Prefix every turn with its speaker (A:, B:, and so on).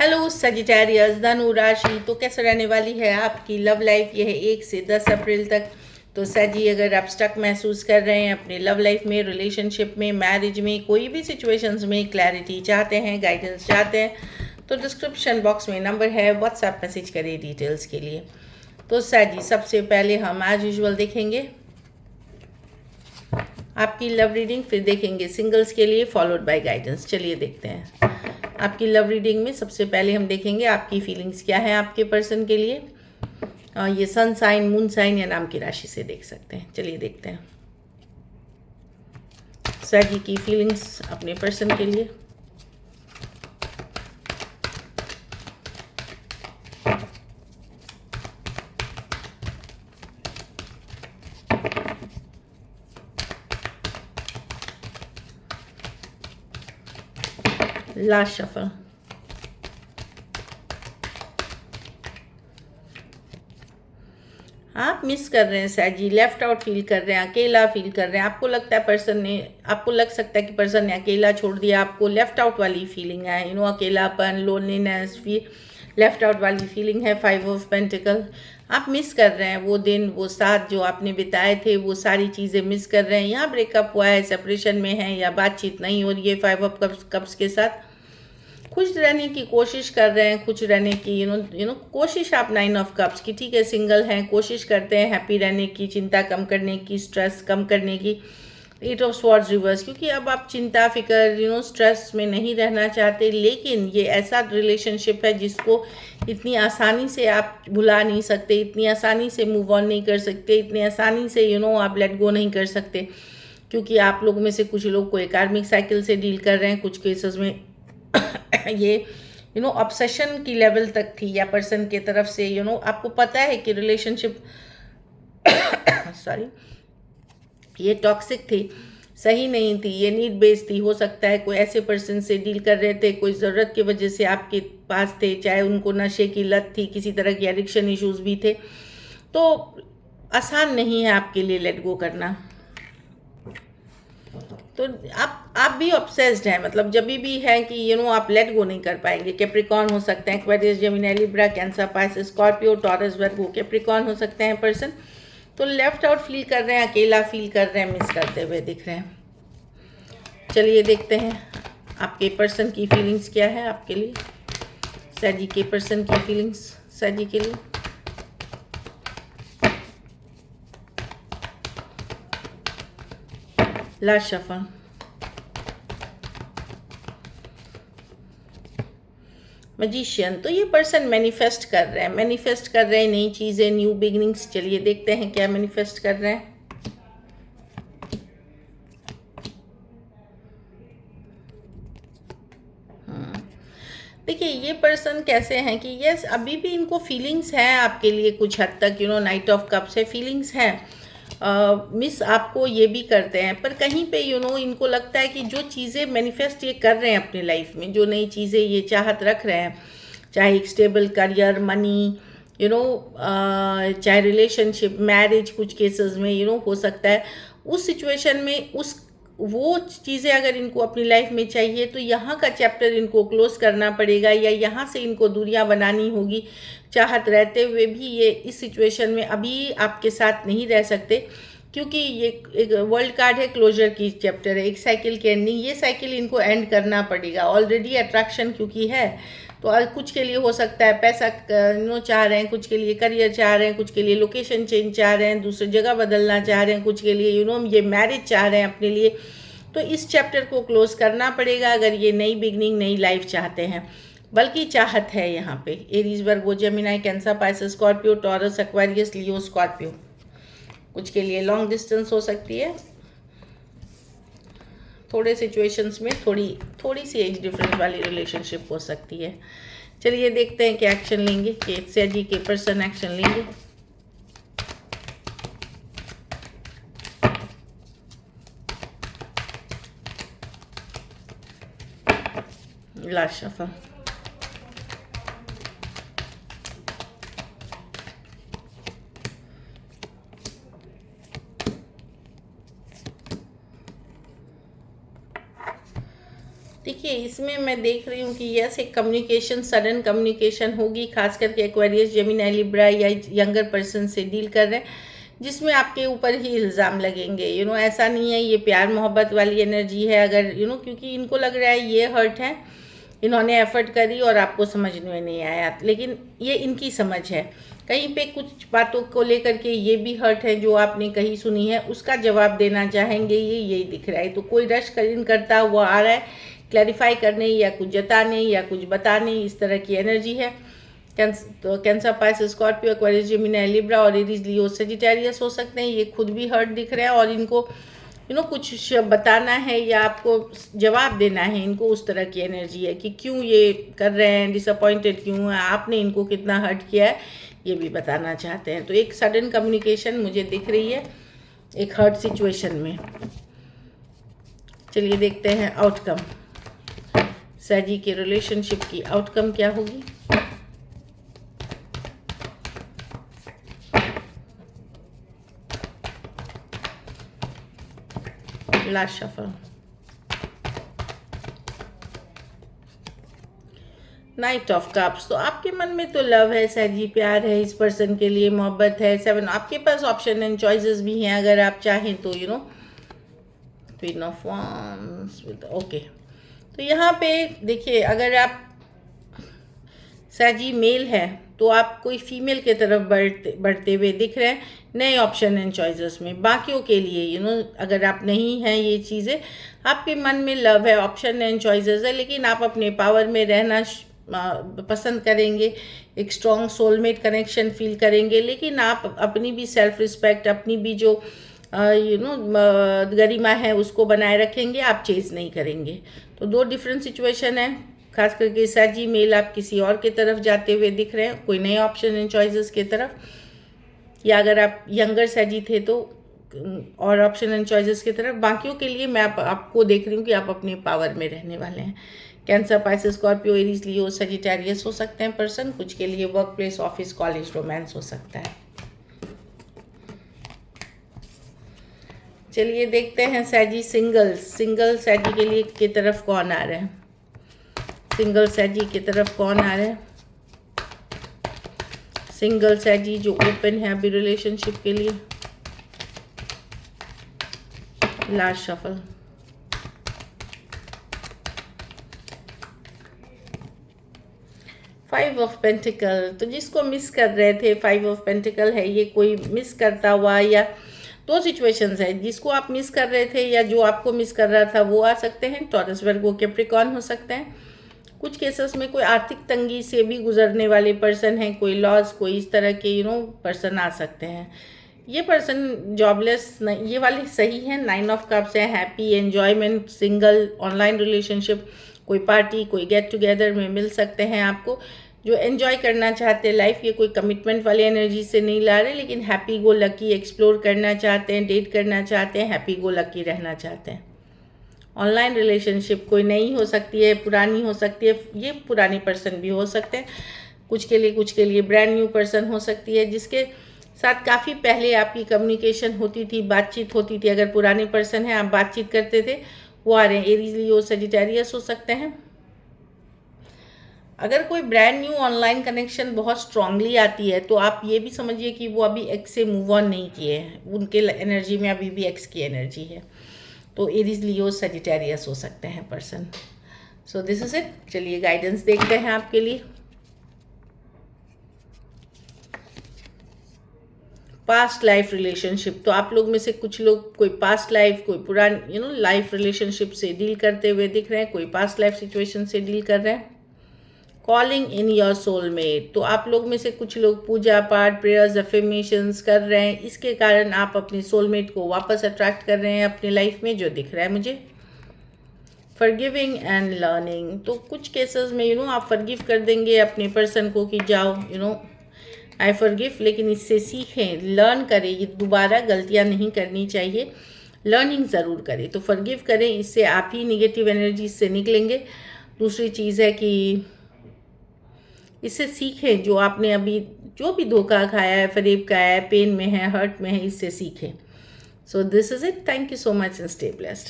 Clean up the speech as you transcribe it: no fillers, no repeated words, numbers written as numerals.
A: Hello Sagittarius धनु राशि, तो कैसे रहने वाली है आपकी लव लाइफ। यह है 1 से 10 अप्रैल तक। तो सजी, अगर आप स्टक महसूस कर रहे हैं अपने लव लाइफ में, रिलेशनशिप में, मैरिज में, कोई भी सिचुएशंस में क्लैरिटी चाहते हैं, गाइडेंस चाहते हैं, तो डिस्क्रिप्शन बॉक्स में नंबर है, व्हाट्सएप मैसेज करिए डिटेल्स के लिए। तो सजी, सबसे पहले हम एज यूजुअल देखेंगे आपकी लव रीडिंग, फिर देखेंगे सिंगल्स के लिए, फॉलोड बाय गाइडेंस। चलिए देखते हैं आपकी लव रीडिंग में। सबसे पहले हम देखेंगे आपकी फीलिंग्स क्या है आपके पर्सन के लिए। ये सन साइन, मून साइन या नाम की राशि से देख सकते हैं। चलिए देखते हैं सर जी की फीलिंग्स अपने पर्सन के लिए। Last shuffle. आप मिस कर रहे हैं सर जी, लेफ्ट आउट फील कर रहे हैं, अकेला फील कर रहे हैं। आपको लगता है पर्सन ने, आपको लग सकता है कि पर्सन ने अकेला छोड़ दिया, आपको लेफ्ट आउट वाली फीलिंग है, अकेलापन, लोनलीनेस, लेफ्ट आउट वाली फीलिंग है। 5 ऑफ पेंटिकल। आप मिस कर रहे हैं वो दिन, वो साथ जो आपने बिताए थे, वो सारी चीज़ें मिस कर रहे हैं। यहाँ ब्रेकअप हुआ है, सेपरेशन में है या बातचीत नहीं हो रही है 5 ऑफ कप्स के साथ। खुश रहने की कोशिश कर रहे हैं, खुश रहने की कोशिश आप 9 ऑफ कप्स की, ठीक है, सिंगल हैं, कोशिश करते हैं हैप्पी रहने की, चिंता कम करने की, स्ट्रेस कम करने की। 8 ऑफ स्वॉर्ड्स रिवर्स, क्योंकि अब आप चिंता फिकर स्ट्रेस में नहीं रहना चाहते। लेकिन ये ऐसा रिलेशनशिप है जिसको इतनी आसानी से आप भुला नहीं सकते, इतनी आसानी से मूव ऑन नहीं कर सकते, इतनी आसानी से आप लेट गो नहीं कर सकते, क्योंकि आप लोगों में से कुछ लोग कोई कार्मिक साइकिल से डील कर रहे हैं। कुछ केसेस में ये ऑब्सेशन की लेवल तक थी, या पर्सन के तरफ से आपको पता है कि रिलेशनशिप सॉरी, ये टॉक्सिक थी, सही नहीं थी, ये नीड बेस्ड थी। हो सकता है कोई ऐसे पर्सन से डील कर रहे थे, कोई ज़रूरत की वजह से आपके पास थे, चाहे उनको नशे की लत थी, किसी तरह की एडिक्शन इश्यूज भी थे। तो आसान नहीं है आपके लिए लेट गो करना। तो आप भी ऑब्सेस्ड हैं, मतलब जब भी है कि आप लेट गो नहीं कर पाएंगे। कैप्रिकॉर्न हो सकते हैं, Aquarius, Gemini, Libra, Cancer, Pisces, Scorpio, Taurus, Virgo, Capricorn हो सकते हैं पर्सन। तो लेफ्ट आउट फील कर रहे हैं, अकेला फील कर रहे हैं, मिस करते हुए दिख रहे हैं। चलिए देखते हैं आपके पर्सन की फीलिंग्स क्या है आपके लिए। सैजी के पर्सन की फीलिंग्स सैजी के लिए। Last shuffle. मैजिशियन। तो ये पर्सन मैनिफेस्ट कर रहे हैं, नई चीज़ें, न्यू बिगिनिंग्स। चलिए देखते हैं क्या मैनिफेस्ट कर रहे हैं। देखिए ये पर्सन कैसे हैं कि यस, अभी भी इनको फीलिंग्स हैं आपके लिए कुछ हद तक, नाइट ऑफ कप्स है, फीलिंग्स हैं। मिस आपको ये भी करते हैं, पर कहीं पे इनको लगता है कि जो चीज़ें मैनिफेस्ट ये कर रहे हैं अपनी लाइफ में, जो नई चीज़ें ये चाहत रख रहे हैं, चाहे एक स्टेबल करियर, मनी, चाहे रिलेशनशिप, मैरिज, कुछ केसेस में हो सकता है उस सिचुएशन में वो चीज़ें अगर इनको अपनी लाइफ में चाहिए, तो यहाँ का चैप्टर इनको क्लोज करना पड़ेगा, या यहाँ से इनको दूरियां बनानी होगी। चाहत रहते हुए भी ये इस सिचुएशन में अभी आपके साथ नहीं रह सकते, क्योंकि ये एक वर्ल्ड कार्ड है, क्लोजर की चैप्टर है, एक साइकिल की एंडिंग। ये साइकिल इनको एंड करना पड़ेगा। ऑलरेडी अट्रैक्शन क्योंकि है, तो कुछ के लिए हो सकता है पैसा चाह रहे हैं, कुछ के लिए करियर चाह रहे हैं, कुछ के लिए लोकेशन चेंज चाह रहे हैं, दूसरी जगह बदलना चाह रहे हैं, कुछ के लिए ये मैरिज चाह रहे हैं अपने लिए। तो इस चैप्टर को क्लोज करना पड़ेगा अगर ये नई बिगनिंग, नई लाइफ चाहते हैं। बल्कि चाहत है यहाँ पे। Aries, Virgo, Gemini, Cancer, Pisces, Scorpio, Taurus, Aquarius, Leo, Scorpio. कुछ के लिए लॉन्ग डिस्टेंस हो सकती है, थोड़े सिचुएशंस में थोड़ी सी एज डिफरेंस वाली रिलेशनशिप हो सकती है। चलिए देखते हैं कि एक्शन लेंगे, कि सैजी के पर्सन एक्शन लेंगे। Last shuffle. देखिए इसमें मैं देख रही हूँ कि यस एक कम्युनिकेशन, सडन कम्युनिकेशन होगी, खास करके एक्वेरियस, जेमिनी, लिब्रा या यंगर पर्सन से डील कर रहे हैं, जिसमें आपके ऊपर ही इल्ज़ाम लगेंगे। ऐसा नहीं है ये प्यार मोहब्बत वाली एनर्जी है, अगर क्योंकि इनको लग रहा है ये हर्ट है, इन्होंने एफर्ट करी और आपको समझ में नहीं आया, लेकिन ये इनकी समझ है। कहीं पे कुछ बातों को लेकर के ये भी हर्ट है जो आपने कही सुनी है, उसका जवाब देना चाहेंगे, ये यही दिख रहा है। तो कोई रश करता हुआ आ रहा है क्लैरिफाई करने या कुछ जताने या कुछ बताने, इस तरह की एनर्जी है। तो cancer, Pisces, Scorpio, Aquarius, Gemini, Libra और एरीज, लियो, सजिटेरियस हो सकते हैं। ये खुद भी हर्ट दिख रहा है और इनको कुछ बताना है या आपको जवाब देना है, इनको उस तरह की एनर्जी है कि क्यों ये कर रहे हैं, डिसअपॉइंटेड क्यों है, आपने इनको कितना हर्ट किया है, ये भी बताना चाहते हैं। तो एक सडन कम्युनिकेशन मुझे दिख रही है एक हर्ट सिचुएशन में। चलिए देखते हैं आउटकम, सैजी के रिलेशनशिप की आउटकम क्या होगी। Last shuffle, night of cups. तो आपके मन में तो लव है सैजी, प्यार है इस पर्सन के लिए, मोहब्बत है। 7 आपके पास ऑप्शन एंड चॉइसेस भी हैं अगर आप चाहें तो। Queen of wands with okay. तो यहाँ पे देखिए अगर आप सैजी मेल है तो आप कोई फीमेल के तरफ बढ़ते हुए दिख रहे हैं नए ऑप्शन एंड चॉइसेस में। बाकियों के लिए अगर आप नहीं हैं ये चीज़ें, आपके मन में लव है, ऑप्शन एंड चॉइसेस है, लेकिन आप अपने पावर में रहना पसंद करेंगे, एक स्ट्रॉन्ग सोलमेट कनेक्शन फील करेंगे, लेकिन आप अपनी भी सेल्फ रिस्पेक्ट, अपनी भी जो गरिमा है उसको बनाए रखेंगे, आप चेज नहीं करेंगे। तो 2 डिफरेंट सिचुएशन है। खास करके सैजी मेल आप किसी और के तरफ जाते हुए दिख रहे हैं, कोई नए ऑप्शन एंड चॉइसेस के तरफ, या अगर आप यंगर सैजी थे तो और ऑप्शन एंड चॉइसेस की तरफ। बाकियों के लिए मैं आपको देख रही हूँ कि आप अपने पावर में रहने वाले हैं। कैंसर, पाइसेस, स्कॉर्पियो, एरीज, लियो, सजिटेरियस हो सकते हैं पर्सन। कुछ के लिए work place, office, college, romance हो सकता है। चलिए देखते हैं सैजी सिंगल सैजी के लिए की तरफ कौन आ रहा है। सिंगल सैजी की तरफ कौन आ रहा है। सिंगल सैजी जो ओपन है अभी रिलेशनशिप के लिए। Last shuffle, five of pentacle. तो जिसको मिस कर रहे थे, 5 ऑफ पेंटिकल है, ये कोई मिस करता हुआ, या 2 सिचुएशंस है, जिसको आप मिस कर रहे थे या जो आपको मिस कर रहा था वो आ सकते हैं। टॉरस, वर्गो, कैप्रिकॉर्न हो सकते हैं। कुछ केसेस में कोई आर्थिक तंगी से भी गुजरने वाले पर्सन हैं, कोई लॉस, कोई इस तरह के पर्सन आ सकते हैं। ये पर्सन जॉबलेस, ये वाले सही है। 9 ऑफ कप्स है, happy, enjoyment, single, online relationship, कोई पार्टी, कोई गेट टुगेदर में मिल सकते हैं आपको, जो एन्जॉय करना चाहते हैं लाइफ। ये कोई कमिटमेंट वाली एनर्जी से नहीं ला रहे, लेकिन हैप्पी गो लकी, एक्सप्लोर करना चाहते हैं, डेट करना चाहते हैं, हैप्पी गो लकी रहना चाहते हैं। ऑनलाइन रिलेशनशिप कोई नई हो सकती है, पुरानी हो सकती है, ये पुरानी पर्सन भी हो सकते हैं। कुछ के लिए ब्रांड न्यू पर्सन हो सकती है, जिसके साथ काफ़ी पहले आपकी कम्युनिकेशन होती थी, बातचीत होती थी। अगर पुराने पर्सन हैं, आप बातचीत करते थे, वो आ रहे हैं। एरीज, लियो, सजिटेरियस हो सकते हैं। अगर कोई ब्रांड न्यू ऑनलाइन कनेक्शन बहुत स्ट्रांगली आती है तो आप ये भी समझिए कि वो अभी एक्स से मूव ऑन नहीं किए हैं, उनके एनर्जी में अभी भी एक्स की एनर्जी है। तो एरीज, लियो, सजिटेरियस हो सकते हैं person. So this is it. चलिए गाइडेंस देखते हैं आपके लिए। पास्ट लाइफ रिलेशनशिप, तो आप लोग में से कुछ लोग कोई पास्ट लाइफ, कोई पुरानी लाइफ रिलेशनशिप से डील करते हुए दिख रहे हैं, कोई पास्ट लाइफ सिचुएशन से डील कर रहे हैं। कॉलिंग इन योर सोलमेट, तो आप लोग में से कुछ लोग पूजा पाठ, प्रेयर्स, अफर्मेशंस कर रहे हैं, इसके कारण आप अपनी सोलमेट को वापस अट्रैक्ट कर रहे हैं अपनी लाइफ में, जो दिख रहा है मुझे। फॉरगिविंग एंड लर्निंग, तो कुछ केसेस में आप फॉरगिव कर देंगे अपने पर्सन को कि जाओ आई फॉरगिव, लेकिन इससे सीखें, लर्न करें, ये दोबारा गलतियां नहीं करनी चाहिए, लर्निंग ज़रूर करें। तो फॉरगिव करें, इससे आप ही निगेटिव एनर्जी से निकलेंगे। दूसरी चीज़ है कि इससे सीखें, जो आपने अभी जो भी धोखा खाया है, फरेब खाया है, पेन में है, हर्ट में है, इससे सीखें। So this is it. Thank you so much and stay blessed.